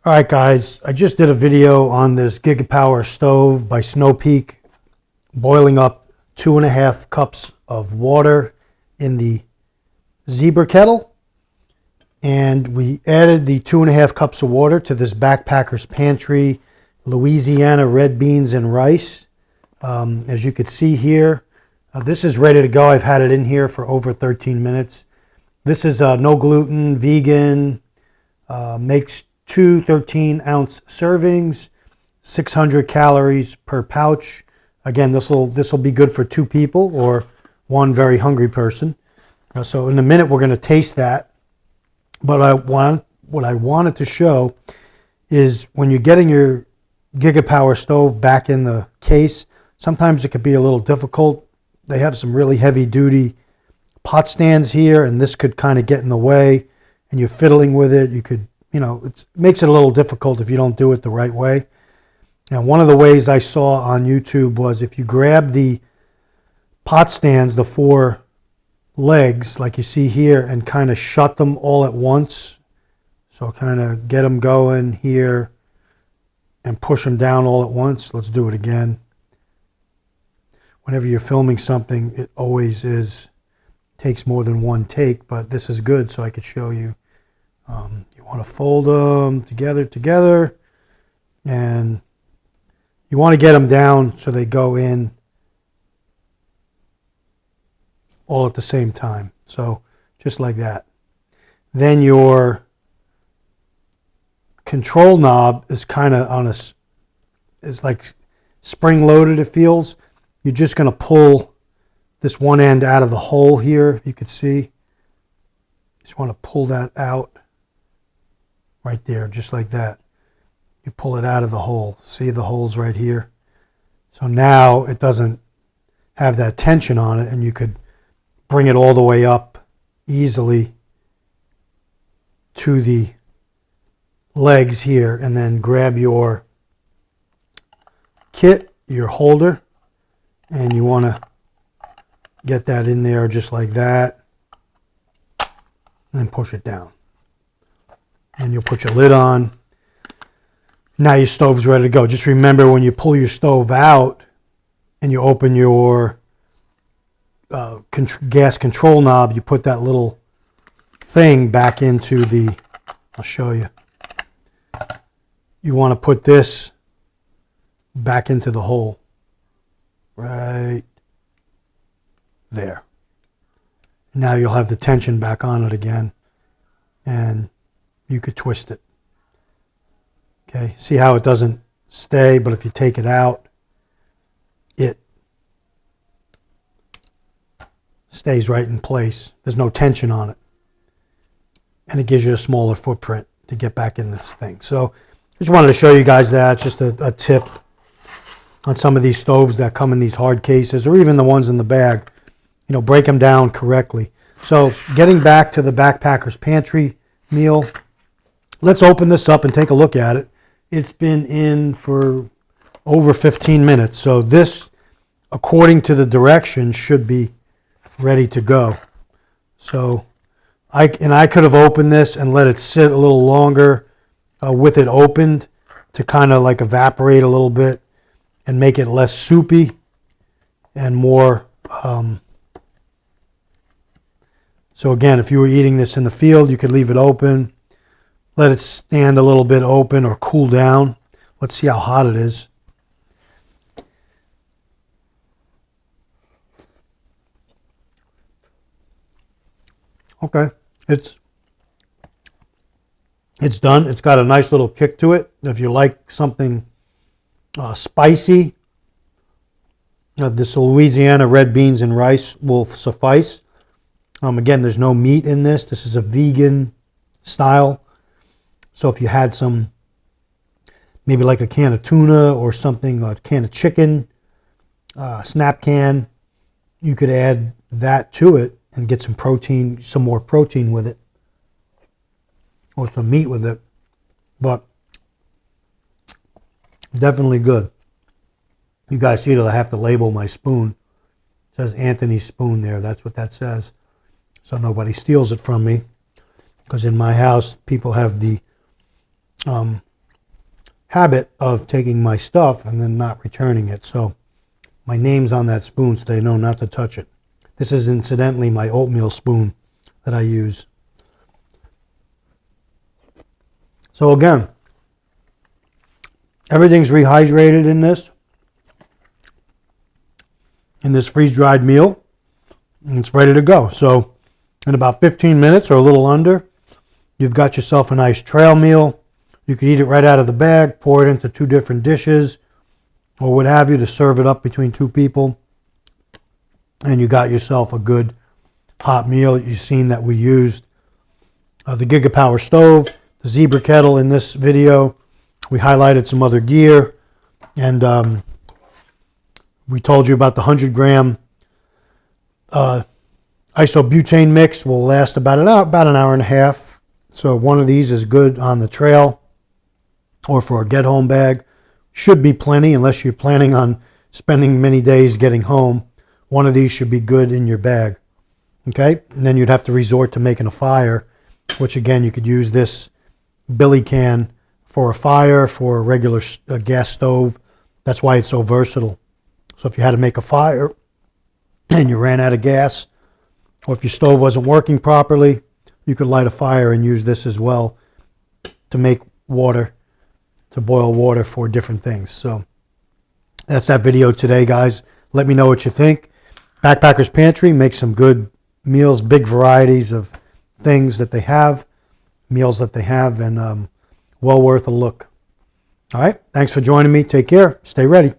All right, guys, I just did a video on this Gigapower stove by Snowpeak, boiling up 2.5 cups of water in the zebra kettle. And we added the 2.5 cups of water to this Backpackers Pantry Louisiana red beans and rice. As you can see here, this is ready to go. I've had it in here for over 13 minutes. This is no gluten, vegan, makes 2 13-ounce servings, 600 calories per pouch. Again, this will be good for 2 people or one very hungry person. So in a minute we're going to taste that. But what I wanted to show is when you're getting your Gigapower stove back in the case, sometimes it could be a little difficult. They have some really heavy duty pot stands here, and this could kind of get in the way, and you're fiddling with it. You could, it makes it a little difficult if you don't do it the right way. Now, one of the ways I saw on YouTube was if you grab the pot stands, the 4 legs, like you see here, and kind of shut them all at once. So kind of get them going here and push them down all at once. Let's do it again. Whenever you're filming something, it always takes more than one take, but this is good so I could show you. You want to fold them together, and you want to get them down so they go in all at the same time. So just like that. Then your control knob is kind of on it's like spring loaded, it feels. You're just going to pull this one end out of the hole here, you can see. Just want to pull that out right there, just like that. You pull it out of the hole. See the holes right here? So now it doesn't have that tension on it, and you could bring it all the way up easily to the legs here, and then grab your kit, your holder, and you want to get that in there just like that, and then push it down. And you'll put your lid on. Now your stove's ready to go. Just remember, when you pull your stove out and you open your gas control knob, you put that little thing back into the, I'll show you. You want to put this back into the hole. Right there. Now you'll have the tension back on it again, and you could twist it. Okay, see how it doesn't stay, but if you take it out, it stays right in place. There's no tension on it, and it gives you a smaller footprint to get back in this thing. So just wanted to show you guys that, just a tip on some of these stoves that come in these hard cases, or even the ones in the bag. Break them down correctly. So getting back to the Backpackers Pantry Meal, let's open this up and take a look at it. It's been in for over 15 minutes. So this, according to the directions, should be ready to go. So I could have opened this and let it sit a little longer with it opened to kind of like evaporate a little bit and make it less soupy and more. So again, if you were eating this in the field, you could leave it open, let it stand a little bit open or cool down. Let's see how hot it is. Okay, it's done. It's got a nice little kick to it. If you like something spicy, this Louisiana red beans and rice will suffice. Again, there's no meat in this. This is a vegan style. So if you had some, maybe like a can of tuna or something, a can of chicken, snap can, you could add that to it and get some protein, some more protein with it, or some meat with it. But definitely good. You guys see that I have to label my spoon. It says Anthony's spoon there. That's what that says. So nobody steals it from me. Because in my house, people have the habit of taking my stuff and then not returning it. So my name's on that spoon so they know not to touch it. This is incidentally my oatmeal spoon that I use. So again, everything's rehydrated in this freeze-dried meal, and it's ready to go. So in about 15 minutes or a little under, you've got yourself a nice trail meal. You can eat it right out of the bag, pour it into 2 different dishes, or what have you, to serve it up between 2 people. And you got yourself a good hot meal. You've seen that we used the Gigapower Stove, the Zebra Kettle in this video. We highlighted some other gear, and we told you about the 100-gram isobutane mix. Will last about an hour and a half. So one of these is good on the trail or for a get-home bag. Should be plenty unless you're planning on spending many days getting home. One of these should be good in your bag. Okay? And then you'd have to resort to making a fire, which again, you could use this billy can for a fire, for a regular gas stove. That's why it's so versatile. So if you had to make a fire and you ran out of gas, or if your stove wasn't working properly, you could light a fire and use this as well to make water, to boil water for different things. So that's that video today, guys. Let me know what you think. Backpackers Pantry makes some good meals, big varieties of things that they have, meals that they have, and well worth a look. All right, thanks for joining me. Take care. Stay ready.